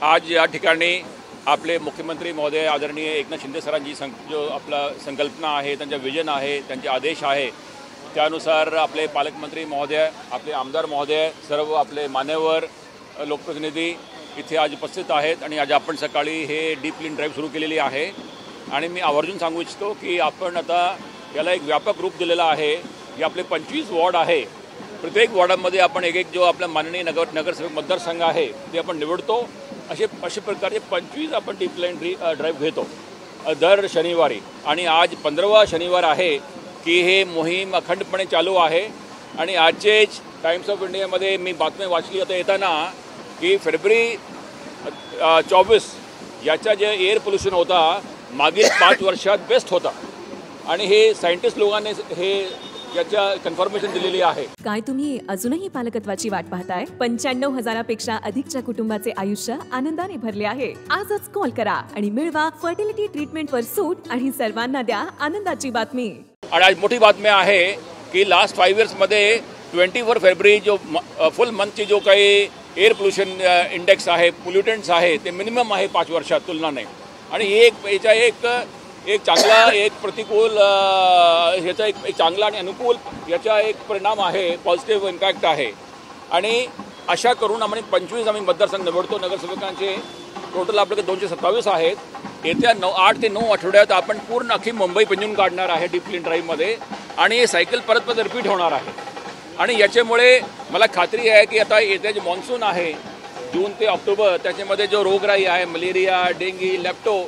आज या ठिकाणी आपले मुख्यमंत्री महोदय आदरणीय एकनाथ शिंदे सरांची जो आपला संकल्पना आहे, त्यांचा विजन आहे, त्यांचे आदेश आहे, त्यानुसार आपले पालकमंत्री महोदय, आपले आमदार महोदय, सर्व आपले मान्यवर लोकप्रतिनिधी इथे आज उपस्थित आहेत आणि आज आपण सकाळी हे डीप क्लीन ड्राईव्ह सुरू केलेली आहे। आणि मी आवर्जून सांगू इच्छितो की आपण आता याला एक व्यापक रूप दिलेला आहे। हे आपले 25 वॉर्ड आहे, प्रत्येक वॉर्डामध्ये आपण एक जो आपला माननीय नगरसेवक मतदारसंघ आहे ते आपण निवडतो। अशा प्रकारचे 25 आपण डीप क्लीन ड्राईव्ह घेतो दर शनिवारी आणि आज 15वा शनिवार आहे की हे मोहीम अखंडपणे चालू आहे। आणि आजचेच टाइम्स ऑफ इंडियामध्ये मी बातमी वाचली होती येताना की फेब्रुवारी 24 याचा जे एअर पोल्युशन होता मागील 5 वर्षात बेस्ट होता आणि हे सायंटिस्ट लोकांनी हे याच्या कन्फर्मेशन दिलेली आहे। काय तुम्ही अजूनही पालकत्वाची वाट पाहताय? 95,000पेक्षा अधिकच्या कुटुंबाचे आयुष्य आनंदाने भरले आहे। आजच कॉल करा आणि मिळवा फर्टिलिटी ट्रीटमेंटवर सूट आणि सर्वांना द्या आनंदाची बातमी। आणि आज मोठी बातमी आहे की लास्ट 5 इयर्समध्ये 24 फेब्रुवारी जो फुल मंथची जो काही एअर पोल्युशन इंडेक्स आहे, पोल्युटंट्स आहे ते मिनिमम आहे 5 वर्षात तुलनाने। आणि याचा एक चांगला एक प्रतिकूल याचा एक चांगला आणि अनुकूल याचा एक परिणाम आहे, पॉझिटिव्ह इम्पॅक्ट आहे। आणि अशा करून आम्ही 25 आम्ही मतदारसंघ निवडतो नगरसेवकांचे। टोटल आपल्याकडे 227 आहेत। येत्या 8 ते 9 आठवड्यात आपण पूर्ण अख्खी मुंबई पिंजून काढणार आहे डीप क्लीन ड्राईव्हमध्ये आणि हे सायकल परत रिपीट होणार आहे। आणि याच्यामुळे मला खात्री आहे की आता येत्या जे मॉन्सून आहे जून ते ऑक्टोबर त्याच्यामध्ये जो रोगराई आहे, मलेरिया, डेंगी, लेप्टो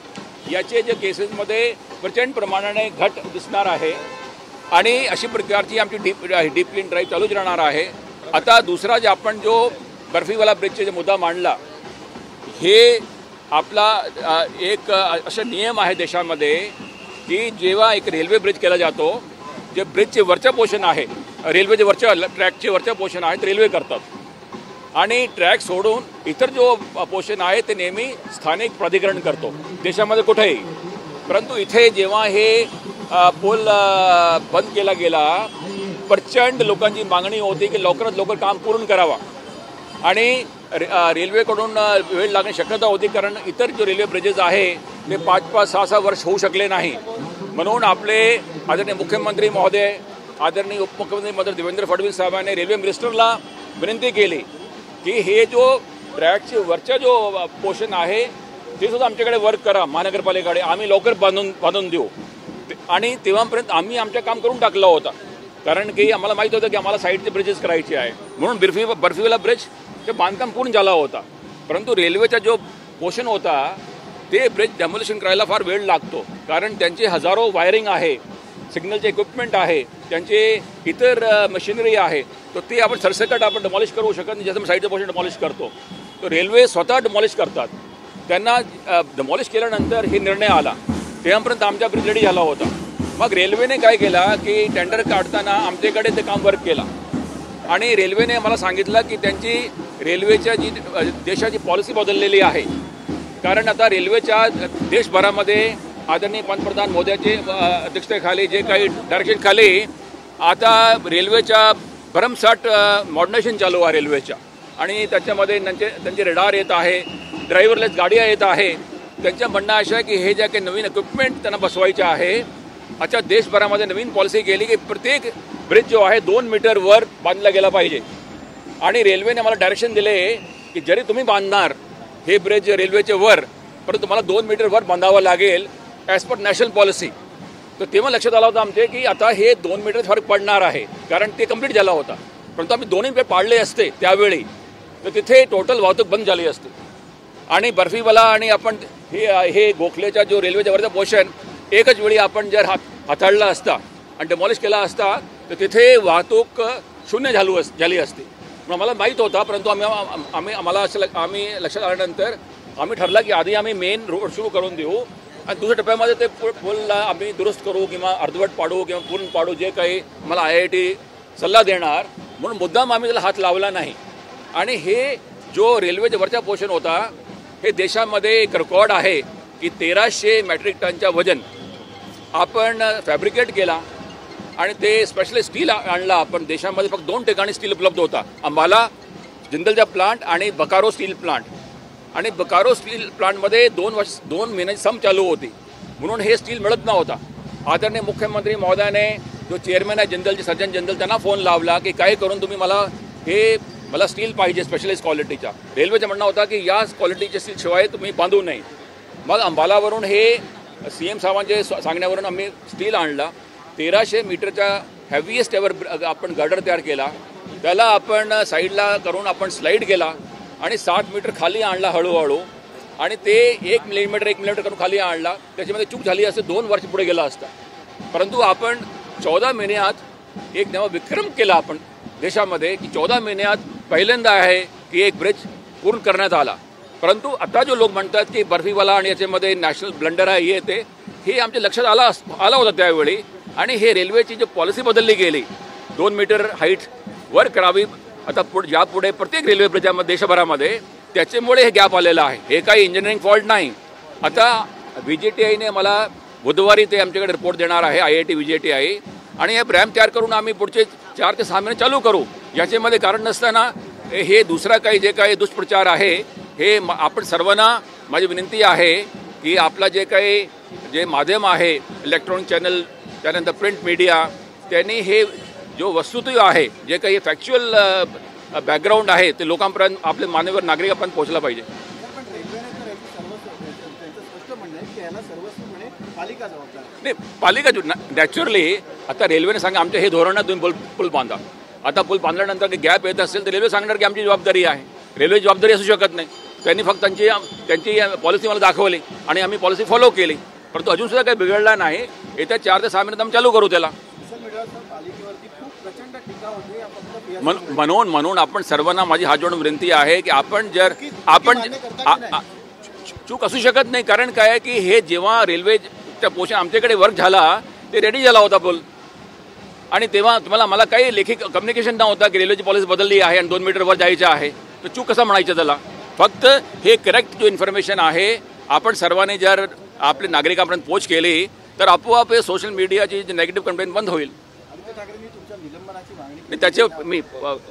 याचे जे केसेसमध्ये प्रचंड प्रमाणाने घट दिसणार आहे। आणि अशी प्रकारची आमची डीप क्लीन ड्राईव्ह चालूच राहणार आहे। आता दुसरा जे आपण जो बर्फीवाला ब्रिजचे जे मुद्दा मांडला, हे आपला एक असा नियम आहे देशामध्ये की जेव्हा एक रेल्वे ब्रिज केला जातो, जे ब्रिजचे वरचं पोर्शन आहे, रेल्वेचे वरच्या ट्रॅकचे वरचं पोर्शन आहे ते रेल्वे करतात आणि ट्रॅक सोडून इतर जो पोर्शन आहे ते नेहमी स्थानिक प्राधिकरण करतो देशामध्ये कुठेही। परंतु इथे जेव्हा हे पूल बंद केला गेला, प्रचंड लोकांची मागणी होती की लवकरात लवकर काम पूर्ण करावा आणि रेल्वेकडून वेळ लागण्याची शक्यता होती, कारण इतर जो रेल्वे ब्रिजेस आहे ते 5-5, 6-6 वर्ष होऊ शकले नाही। म्हणून आपले आदरणीय मुख्यमंत्री महोदय, आदरणीय उपमुख्यमंत्री महोदय देवेंद्र फडणवीस साहेबांनी रेल्वे मिनिस्टरला विनंती केली की हे जो ट्रॅकचे वरचा जो पोर्शन आहे ते सुद्धा आमच्याकडे वर्क करा महानगरपालिकेकडे, आम्ही लवकर बांधून देऊ। आणि तेव्हापर्यंत आम्ही आमचं काम करून टाकलं होतं, कारण की आम्हाला माहीत होतं की आम्हाला साईडचे ब्रिजेस करायचे आहे। म्हणून बर्फीवाला ब्रिज ते बांधकाम पूर्ण झाला होता। परंतु रेल्वेचा जो पोर्शन होता ते ब्रिज डेमोलिशन करायला फार वेळ लागतो, कारण त्यांचे हजारो वायरिंग आहे, सिग्नलचे इक्विपमेंट आहे, त्यांचे इतर मशिनरी आहे, तर ते आपण सरसकट आपण डिमॉलिश करू शकत नाही जसं साईडचं पोर्शन डिमॉलिश करतो। तर रेल्वे स्वतः डिमॉलिश करतात। त्यांना डिमॉलिश केल्यानंतर हे निर्णय आला, तेव्हापर्यंत आमचा ब्रिज रेडी झाला होता। मग रेल्वेने काय केला की टेंडर काढताना आमच्याकडे ते काम वर्क केला आणि रेल्वेने मला सांगितलं की त्यांची रेल्वेच्या जी देशाची पॉलिसी बदललेली आहे, कारण आता रेल्वेच्या देशभरामध्ये आदरणीय पंतप्रधान मोदीचे अध्यक्षतेखाली जे काही डायरेक्शन खाली आता रेल्वेच्या भरमसाठ मॉडर्नायझेशन चालू आहे रेल्वेच्या। आणि त्याच्यामध्ये त्यांचे रेडार येत आहे, ड्रायव्हरलेस गाड्या येत आहे। त्यांचं म्हणणं असं आहे की हे ज्या काही नवीन इक्विपमेंट त्यांना बसवायचे आहे, अच्छा देशभरामध्ये नवीन पॉलिसी केली की प्रत्येक ब्रिज जो आहे 2 मीटर वर बांधला गेला पाहिजे। आणि रेल्वेने मला डायरेक्शन दिले की जरी तुम्ही बांधणार हे ब्रिज रेल्वेचे वर, परंतु तुम्हाला 2 मीटर वर बांधावं लागेल ॲज पर नॅशनल पॉलिसी। तर तेव्हा लक्षात आलं होतं आमचे की आता हे 2 मीटर फरक पडणार आहे, कारण ते कंप्लीट झाला होता। परंतु आम्ही दोन्ही पे पाडले असते त्यावेळी तर तिथे टोटल वाहतूक बंद झाली असते। आणि बर्फीवाला आणि आपण हे गोखलेचा जो रेल्वेच्या वरचा पोर्शन एकच वेळी आपण जर हाताळला असता आणि डिमॉलिश केला असता तर तिथे वाहतूक शून्य झाली असती। आम्हाला माहीत होता, परंतु आम्ही लक्षात आल्यानंतर आम्ही ठरलं की आधी आम्ही मेन रोड सुरू करून देऊ आणि दुसऱ्या टप्प्यामध्ये ते पूलला आम्ही दुरुस्त करू किंवा अर्धवट पाडू किंवा पूर्ण पाडू, जे काही मला IIT सल्ला देणार, म्हणून मुद्दाम आम्ही त्याला हात लावला नाही। आणि हे जो रेल्वेच्या वरचा पोर्शन होता हे देशामध्ये एक रेकॉर्ड आहे की 1300 मेट्रिक टनचा वजन आपण फॅब्रिकेट केला आणि ते स्पेशली स्टील आणला आपण। देशामध्ये फक्त 2 ठिकाणी स्टील उपलब्ध होता, अंबाला जिंदलचा प्लांट आणि बकारो स्टील प्लांट। आणि बकारो स्टील प्लांटमध्ये 2 महिन्याची सम चालू होती, म्हणून हे स्टील मिळत नव्हता. आदरणीय मुख्यमंत्री महोदयाने जो चेअरमॅन आहे जनरलचे, सर्जन जनरल, त्यांना फोन लावला की काय करून तुम्ही मला स्टील पाहिजे स्पेशलाइज क्वालिटीचा. रेल्वेचं म्हणणं होता की या क्वालिटीच्या स्टील शिवाय तुम्ही बांधू नाही. मग अंबालावरून हे CM साहेबांचे सांगण्यावरून आम्ही स्टील आणला. 1300 मीटरचा हेवीएस्ट एवर आपण गर्डर तयार केला. त्याला आपण साईडला करून आपण स्लाईड केला आणि 7 मीटर खाली आणला हळूहळू, आणि ते 1 मिलीमीटर करून खाली आणला. त्याच्यामध्ये चूक झाली असते 2 वर्ष पुढे गेला असता, परंतु आपण 14 महिन्यात एक नवा विक्रम केला आपण देशामध्ये की 14 महिन्यात पहिल्यांदा आहे की एक ब्रिज पूर्ण करण्यात आला. परंतु आता जो लोक म्हणतात की बर्फीवाला आणि याच्यामध्ये नॅशनल ब्लंडर आहे, हे आमच्या लक्षात आला होता त्यावेळी. आणि हे रेल्वेची जी पॉलिसी बदलली गेली 2 मीटर हाईट वर करावी आता यापुढे प्रत्येक रेल्वे ब्रिजामध्ये देशभरामध्ये, त्याच्यामुळे हे गॅप आलेला आहे. हे काही इंजिनिअरिंग फॉल्ट नाही. आता VJTIने मला बुधवारी ते आमच्याकडे रिपोर्ट देणार आहे, IIT VJTI, आणि हे रॅम्प तयार करून आम्ही पुढचे 4 ते 6 महिने चालू करू. याच्यामध्ये कारण नसताना हे दुसरा काही जे काही दुष्प्रचार आहे हे आपण सर्वांना माझी विनंती आहे की आपला जे माध्यम आहे, इलेक्ट्रॉनिक चॅनल, त्यानंतर प्रिंट मीडिया, त्यांनी हे जो वस्तुस्थिती आहे, जे काही फॅक्च्युअल बॅकग्राऊंड आहे ते लोकांपर्यंत, आपल्या मान्यवर नागरिकांपर्यंत पोहोचला पाहिजे. नाही, पालिका नॅचरली आता रेल्वेने सांगा आमच्या हे धोरण तुम्ही पूल बांधा. आता पूल बांधल्यानंतर गॅप येत असेल तर रेल्वे सांगणार की आमची जबाबदारी आहे. रेल्वे जबाबदारी असू शकत नाही. त्यांनी फक्त त्यांची पॉलिसी मला दाखवली आणि आम्ही पॉलिसी फॉलो केली, परंतु अजून सुद्धा काही बिघडला नाही. येत्या 4 ते 6 महिन्यात आम्ही चालू करू त्याला. म्हणून आपण सर्वांना माझी हात जोडून विनंती आहे की आपण चूक असू शकत नाही. कारण काय आहे की हे जेव्हा रेल्वेच्या पोर्शन आमच्याकडे वर्क झाला ते रेडी झाला होता पूल, आणि तेव्हा मला काही लेखी कम्युनिकेशन नव्हता की रेल्वेची पॉलिसी बदलली आहे आणि 2 मीटरवर जायचं आहे, तर चूक कसा म्हणायचं त्याला. फक्त हे करेक्ट जो इन्फॉर्मेशन आहे आपण सर्वांनी जर आपल्या नागरिकांपर्यंत पोच केली तर आपोआप हे सोशल मीडियाची जी नेगेटिव्ह कंटेंट बंद होईल. त्याचे me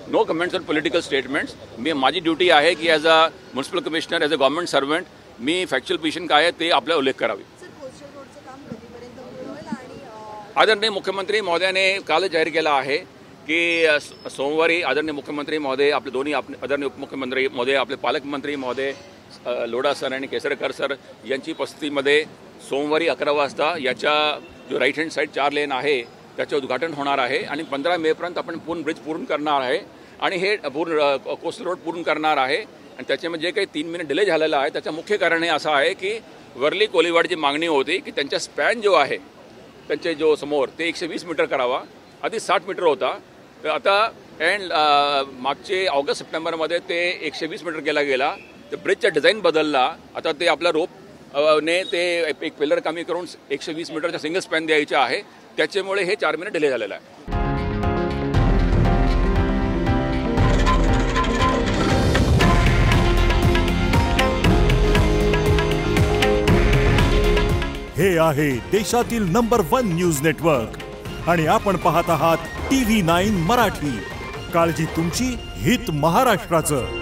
know comments on political statements. माझी ड्युटी आहे की as a municipal commissioner, as a government servant me factual position काय आहे ते आपल्याला उल्लेख करावी. आदरणीय मुख्यमंत्री महोदयाने काल जाहीर केला आहे की सोमवारी आदरणीय मुख्यमंत्री महोदय, आपले दोन्ही आदरणीय उपमुख्यमंत्री महोदय, आपले पालकमंत्री महोदय लोढा सर आणि केसरकर सर यांची उपस्थितीमध्ये सोमवारी 11 वाजता याच्या जो राईट हँड साईड 4 लेन आहे त्याचे उद्घाटन होणार आहे. आणि 15 मेपर्यंत आपण ब्रिज पूर्ण करणार आहे आणि हे पूर्ण कोस्टल रोड पूर्ण करणार आहे. आणि त्याच्यामध्ये जे काही 3 महिने डिले झालेला आहे त्याचं मुख्य कारण हे असं आहे की वर्ली कोलिवाडची मागणी होती की त्यांचा स्पॅन जो आहे त्यांचे जो समोर ते 120 मीटर करावा, आधी 60 मीटर होता. तर आता मागचे ऑगस्ट सप्टेंबरमध्ये ते 120 मीटर केला गेला. तर ब्रिजचा डिझाईन बदलला. आता ते आपला रोपने ते एक पिलर कमी करून 120 मीटरचा सिंगल स्पॅन द्यायचा आहे. त्याच्यामुळे हे 4 महिने डिले झालेला आहे. हे आहे देशातील नंबर 1 न्यूज नेटवर्क आणि आपण पाहत आहात TV9 मराठी. काळजी तुमची, हित महाराष्ट्राचं.